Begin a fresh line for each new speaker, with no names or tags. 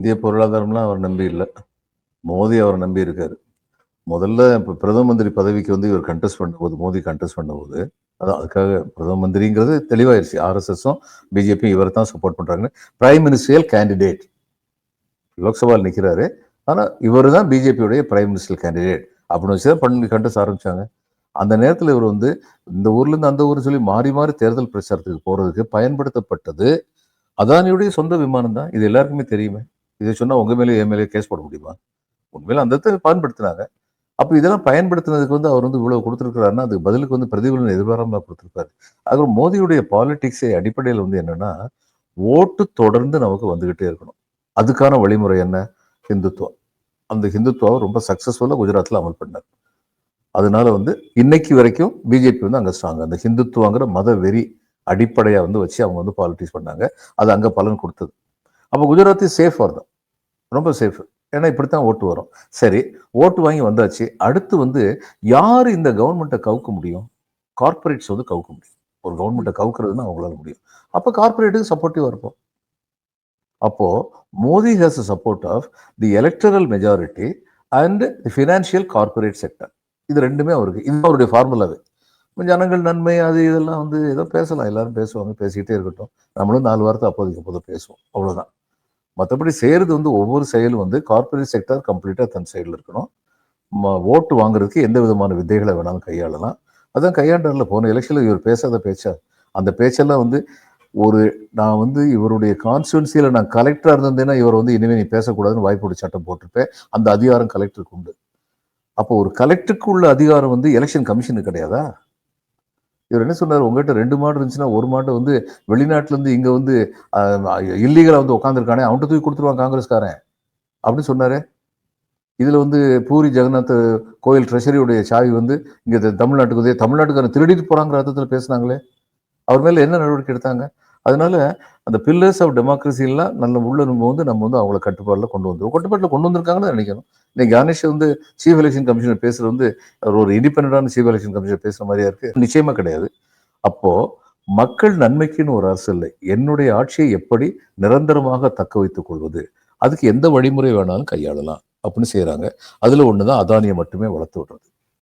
இந்திய பொருளாதாரம்லாம் அவர் நம்பி இல்லை, மோடி அவரை நம்பி இருக்காரு. முதல்ல இப்போ பிரதம மந்திரி பதவிக்கு வந்து இவர் கண்டெஸ்ட் பண்ணும்போது, மோடி கண்டெஸ்ட் பண்ணும்போது, அதான் அதுக்காக பிரதம மந்திரிங்கிறது தெளிவாயிருச்சு. ஆர்எஸ்எஸும் பிஜேபி இவரை தான் சப்போர்ட் பண்றாங்கன்னு. பிரைம் மினிஸ்டரியல் கேண்டிடேட் லோக்சபாவில் நிற்கிறாரு. ஆனால் இவர் தான் பிஜேபியுடைய பிரைம் மினிஸ்டர் கேண்டிடேட் அப்படின்னு வச்சு தான் பண்ணி கண்டெஸ்ட் ஆரம்பிச்சாங்க. அந்த நேரத்தில் இவர் வந்து இந்த ஊர்லேருந்து அந்த ஊர் சொல்லி மாறி மாறி தேர்தல் பிரச்சாரத்துக்கு போறதுக்கு பயன்படுத்தப்பட்டது அதானியுடைய சொந்த விமானம் தான். இது எல்லாருக்குமே தெரியுமே. இதை சொன்னா உங்க மேலே என் மேலே கேஸ் போட முடியுமா? உண்மையில அந்த இடத்துல பயன்படுத்தினாங்க. அப்ப இதெல்லாம் பயன்படுத்தினதுக்கு வந்து அவர் வந்து இவ்வளவு கொடுத்திருக்கிறாருன்னா, அதுக்கு பதிலுக்கு வந்து பிரதிபலன் எதிர்பாராம கொடுத்திருப்பாரு. அதுவும் மோடியுடைய பாலிடிக்ஸே அடிப்படையில் வந்து என்னன்னா, ஓட்டு தொடர்ந்து நமக்கு வந்துகிட்டே இருக்கணும். அதுக்கான வழிமுறை என்ன? ஹிந்துத்துவா. அந்த ஹிந்துத்துவாவை ரொம்ப சக்சஸ்ஃபுல்லா குஜராத்ல அமல் பண்ணார். அதனால வந்து இன்னைக்கு வரைக்கும் பிஜேபி வந்து அங்க ஸ்ட்ராங். அந்த ஹிந்துத்துவாங்கிற மத வெறி அடிப்படையா வந்து வச்சு அவங்க வந்து பாலிடிக்ஸ் பண்ணாங்க. அது அங்க பலன் கொடுத்தது. அப்ப Gujarat is safe for them. ரொம்ப சேஃப். ஏன்னா இப்படித்தான் ஓட்டு வரும். சரி, ஓட்டு வாங்கி வந்தாச்சு. அடுத்து வந்து யாரு இந்த கவர்மெண்ட்டை கவுக்க முடியும்? கார்ப்பரேட்ஸ் வந்து கவுக்க முடியும். ஒரு கவர்மெண்ட்டை கவுக்குறதுன்னா அவங்களால முடியும். அப்ப கார்ப்பரேட்டுக்கு சப்போர்ட்டிவா இருப்போம். அப்போ Modi has a support of the electoral majority and the financial corporate sector. இது ரெண்டுமே அவருக்கு. இது அவருடைய ஃபார்முலாவே. ஜனங்கள் நன்மை அது இதெல்லாம் வந்து ஏதோ பேசலாம். எல்லாரும் பேசுவாங்க. பேசிக்கிட்டே இருக்கட்டும். நம்மளும் 4 வார்த்தை அப்போதைக்கு அப்போது பேசுவோம். அவ்வளவுதான். மற்றபடி செய்யறது வந்து ஒவ்வொரு செயலும் வந்து கார்ப்பரேட் செக்டர் கம்ப்ளீட்டா தன் சைடில் இருக்கணும். ஓட்டு வாங்குறதுக்கு எந்த விதமான வித்தைகளை வேணாலும் கையாளலாம். அதான் கையாண்டர்ல போன எலெக்ஷன்ல இவர் பேசாத பேச்சா அந்த பேச்செல்லாம் வந்து ஒரு நான் வந்து இவருடைய கான்ஸ்டுவன்சியில நான் கலெக்டரா இருந்தேன்னா இவர் வந்து இனிமே நீ பேசக்கூடாதுன்னு வாய்ப்போடு சட்டம் போட்டிருப்பேன். அந்த அதிகாரம் கலெக்டருக்கு உண்டு. அப்போ ஒரு கலெக்டருக்கு உள்ள அதிகாரம் வந்து எலெக்ஷன் கமிஷனுக்கு கிடையாதா? இவர் என்ன சொன்னார், உங்ககிட்ட 2 மாடு இருந்துச்சுன்னா ஒரு மாட்டை வந்து வெளிநாட்டுல இருந்து இங்க வந்து இல்லீகலா வந்து உட்காந்துருக்கானே அவன்கிட்ட தூக்கி கொடுத்துருவான் காங்கிரஸ்காரன் அப்படின்னு சொன்னாரு. இதுல வந்து பூரி ஜெகநாத் கோயில் ட்ரெஷரியுடைய சாவி வந்து இங்க தமிழ்நாட்டுக்கு வந்து தமிழ்நாட்டுக்காரன் திருடிட்டு போறாங்கிற அர்த்தத்துல பேசினாங்களே, அவர் மேல என்ன நடவடிக்கை எடுத்தாங்க? அதனால அந்த பில்லர்ஸ் ஆஃப் டெமோக்ரஸிலாம் நல்ல உள்ள நம்ம வந்து அவங்கள கட்டுப்பாடுல கொண்டு வந்துருவோம். கட்டுப்பாட்டுல கொண்டு வந்திருக்காங்கன்னு நினைக்கணும். இன்னைக்கு கணேஷ் வந்து சீஃப் எலெக்ஷன் கமிஷனர் பேசுறது வந்து ஒரு இண்டிபெண்டான சீஃப் எலெக்ஷன் கமிஷனர் பேசுற மாதிரியா இருக்கு? நிச்சயமா கிடையாது. அப்போ மக்கள் நன்மைக்குன்னு ஒரு அரசு இல்லை. என்னுடைய ஆட்சியை எப்படி நிரந்தரமாக தக்க வைத்துக் கொள்வது? அதுக்கு எந்த வழிமுறை வேணாலும் கையாளலாம் அப்படின்னு செய்யறாங்க. அதுல ஒண்ணுதான் அதானியை மட்டுமே வளர்த்து விடுறது.